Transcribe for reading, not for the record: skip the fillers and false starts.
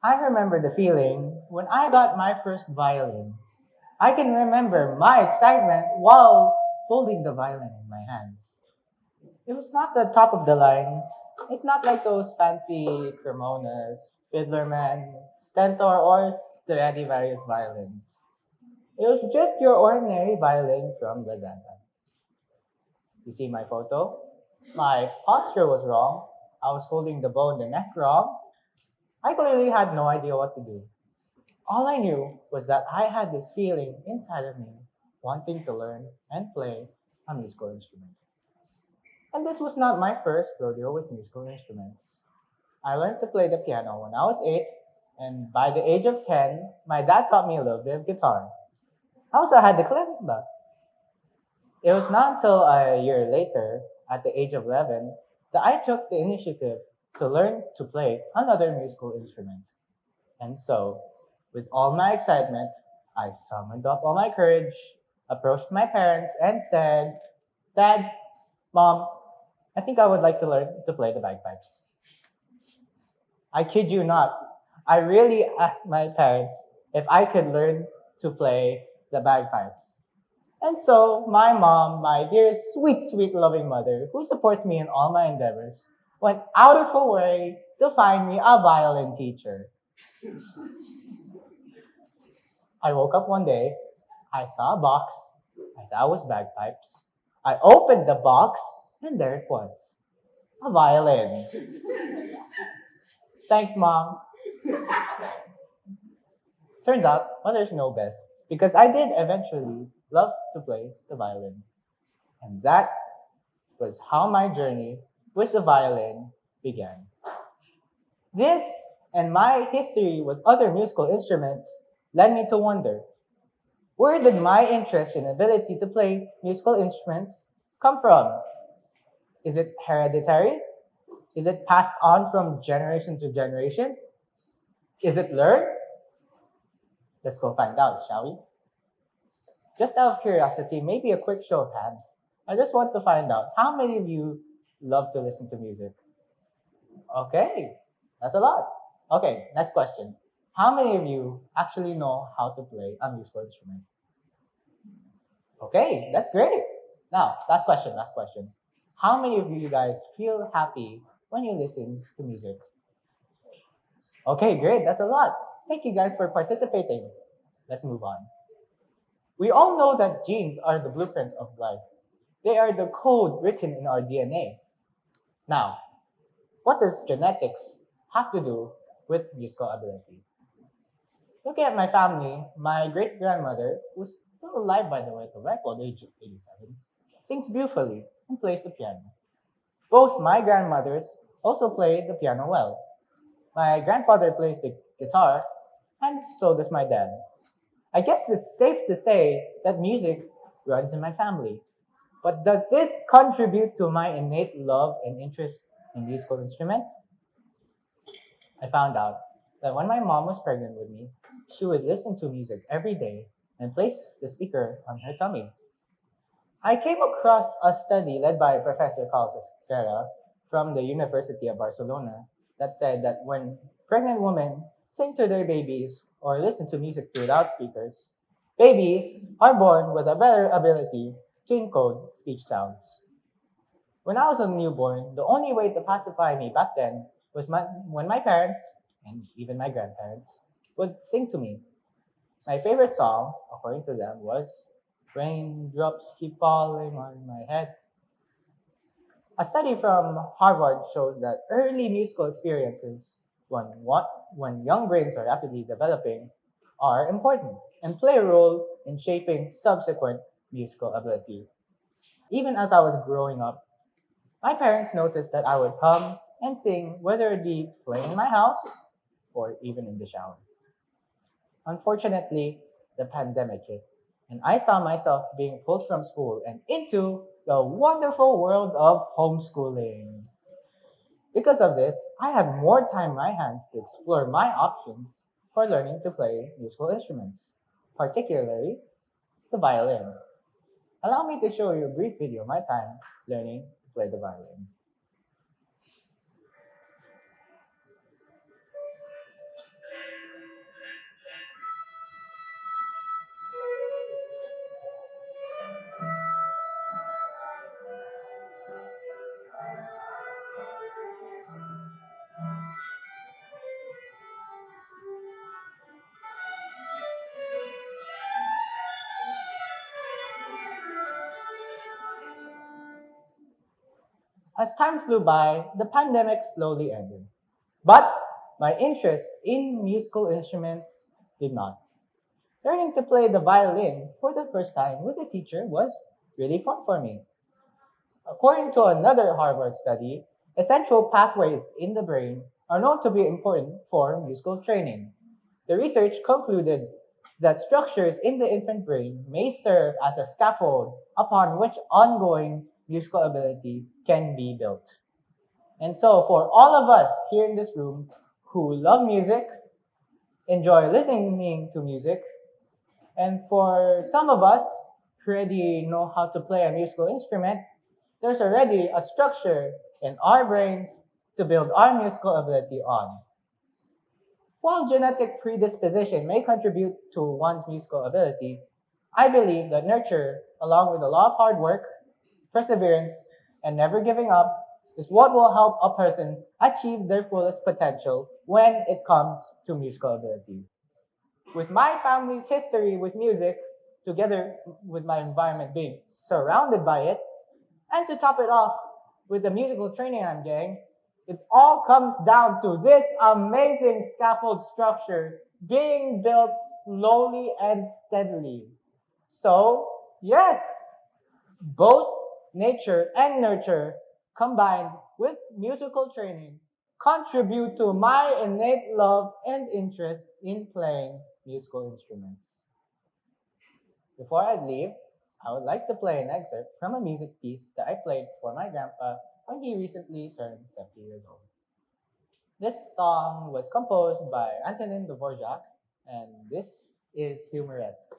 I remember the feeling when I got my first violin. I can remember my excitement while holding the violin in my hand. It was not the top of the line. It's not like those fancy Cremonas, Fiddlerman, Stentor, or Stradivarius violins. It was just your ordinary violin from Lazada. You see my photo? My posture was wrong. I was holding the bow and the neck wrong. I clearly had no idea what to do. All I knew was that I had this feeling inside of me wanting to learn and play a musical instrument. And this was not my first rodeo with musical instruments. I learned to play the piano when I was 8, and by the age of 10, my dad taught me a little bit of guitar. I also had the kalimba. It was not until a year later, at the age of 11, that I took the initiative to learn to play another musical instrument. And so, with all my excitement, I summoned up all my courage, approached my parents, and said, Dad, Mom, I think I would like to learn to play the bagpipes. I kid you not. I really asked my parents if I could learn to play the bagpipes. And so, my mom, my dear, sweet, sweet, loving mother, who supports me in all my endeavors, went out of her way to find me a violin teacher. I woke up one day, I saw a box, I thought it was bagpipes. I opened the box, and there it was, a violin. Thanks, Mom. Turns out, mothers know best, because I did eventually love to play the violin. And that was how my journey with the violin began. This and my history with other musical instruments led me to wonder, where did my interest and ability to play musical instruments come from? Is it hereditary? Is it passed on from generation to generation? Is it learned? Let's go find out, shall we? Just out of curiosity, maybe a quick show of hands. I just want to find out how many of you love to listen to music? Okay, that's a lot. Okay, next question. How many of you actually know how to play a musical instrument? Okay, that's great. Now, last question, last question. How many of you guys feel happy when you listen to music? Okay, great, that's a lot. Thank you guys for participating. Let's move on. We all know that genes are the blueprint of life. They are the code written in our DNA. Now, what does genetics have to do with musical ability? Looking at my family, my great grandmother, who's still alive by the way, at the ripe old age of 87, sings beautifully and plays the piano. Both my grandmothers also play the piano well. My grandfather plays the guitar, and so does my dad. I guess it's safe to say that music runs in my family. But does this contribute to my innate love and interest in musical instruments? I found out that when my mom was pregnant with me, she would listen to music every day and place the speaker on her tummy. I came across a study led by Professor Carlos Esquerra from the University of Barcelona that said that when pregnant women sing to their babies or listen to music through loudspeakers, babies are born with a better ability to encode speech sounds. When I was a newborn, the only way to pacify me back then was when my parents, and even my grandparents, would sing to me. My favorite song, according to them, was Raindrops Keep Falling on My Head. A study from Harvard showed that early musical experiences, when young brains are rapidly developing, are important and play a role in shaping subsequent musical ability. Even as I was growing up, my parents noticed that I would hum and sing, whether it be playing in my house or even in the shower. Unfortunately, the pandemic hit, and I saw myself being pulled from school and into the wonderful world of homeschooling. Because of this, I had more time in my hands to explore my options for learning to play musical instruments, particularly the violin. Allow me to show you a brief video of my time learning to play the violin. As time flew by, the pandemic slowly ended. But my interest in musical instruments did not. Learning to play the violin for the first time with a teacher was really fun for me. According to another Harvard study, essential pathways in the brain are known to be important for musical training. The research concluded that structures in the infant brain may serve as a scaffold upon which ongoing musical ability can be built. And so, for all of us here in this room who love music, enjoy listening to music, and for some of us who already know how to play a musical instrument, there's already a structure in our brains to build our musical ability on. While genetic predisposition may contribute to one's musical ability, I believe that nurture, along with a lot of hard work, perseverance, and never giving up, is what will help a person achieve their fullest potential when it comes to musical ability. With my family's history with music, together with my environment being surrounded by it, and to top it off with the musical training I'm getting, it all comes down to this amazing scaffold structure being built slowly and steadily. So, yes, both nature and nurture combined with musical training contribute to my innate love and interest in playing musical instruments. Before I leave, I would like to play an excerpt from a music piece that I played for my grandpa when he recently turned 70 years old. This song was composed by Antonin Dvorak, and this is Humoresque.